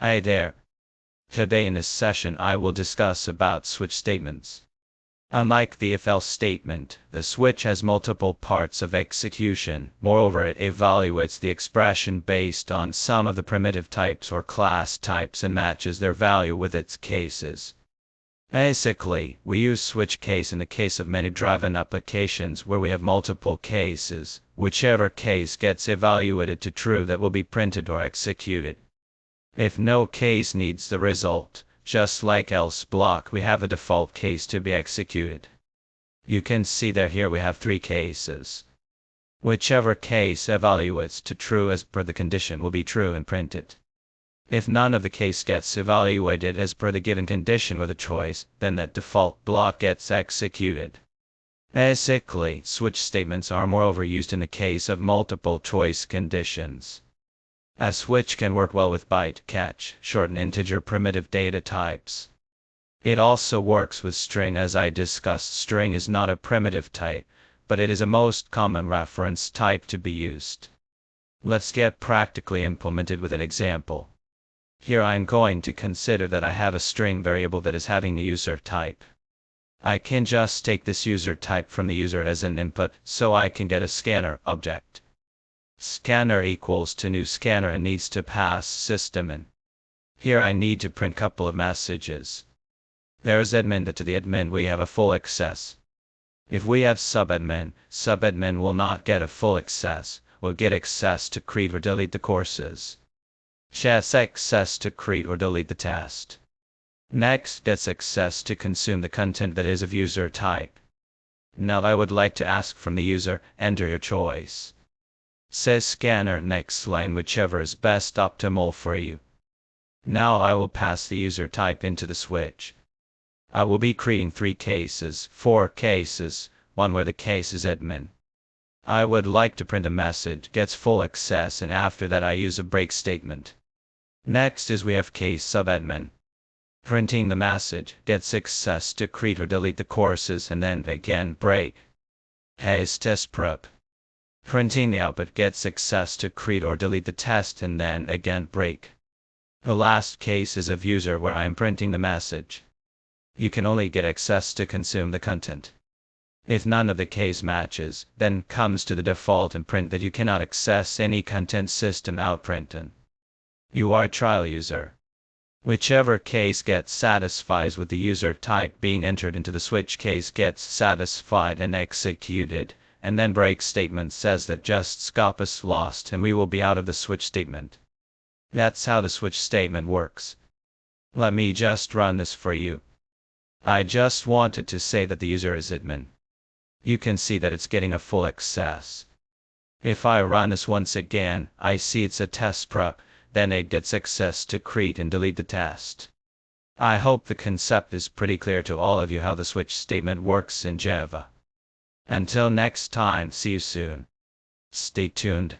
Hi there. Today in this session I will discuss about switch statements. Unlike the if-else statement, the switch has multiple parts of execution. Moreover, it evaluates the expression based on some of the primitive types or class types and matches their value with its cases. Basically, we use switch case in the case of menu-driven applications where we have multiple cases. Whichever case gets evaluated to true, that will be printed or executed. If no case needs the result, just like else block, we have a default case to be executed. You can see that here we have three cases. Whichever case evaluates to true as per the condition will be true and printed. If none of the case gets evaluated as per the given condition or the choice, then that default block gets executed. Basically, switch statements are moreover used in the case of multiple choice conditions. A switch can work well with byte, catch, short and integer primitive data types. It also works with string. As I discussed, string is not a primitive type, but it is a most common reference type to be used. Let's get practically implemented with an example. Here I'm going to consider that I have a string variable that is having the user type. I can just take this user type from the user as an input, so I can get a scanner object. Scanner equals to new scanner and needs to pass system in. Here I need to print couple of messages. There's admin, that to the admin we have a full access. If we have subadmin will not get a full access, will get access to create or delete the courses. Gets access to create or delete the test. Next gets access to consume the content that is of user type. Now I would like to ask from the user, enter your choice. Says scanner next line whichever is best optimal for you. Now I will pass the user type into the switch. I will be creating four cases, one where the case is admin. I would like to print a message, gets full access, and after that I use a break statement. Next is we have case subadmin. Printing the message, gets access to create or delete the courses and then again break. Case test prep. Printing the output, gets access to create or delete the test and then again break. The last case is of user where I am printing the message. You can only get access to consume the content. If none of the case matches, then comes to the default and print that you cannot access any content system out printed. You are a trial user. Whichever case gets satisfies with the user type being entered into the switch case gets satisfied and executed, and then break statement says that just scope is lost and we will be out of the switch statement. That's how the switch statement works. Let me just run this for you. I just wanted to say that the user is admin. You can see that it's getting a full access. If I run this once again, I see it's a test prep, then it gets access to create and delete the test. I hope the concept is pretty clear to all of you how the switch statement works in Java. Until next time, see you soon. Stay tuned.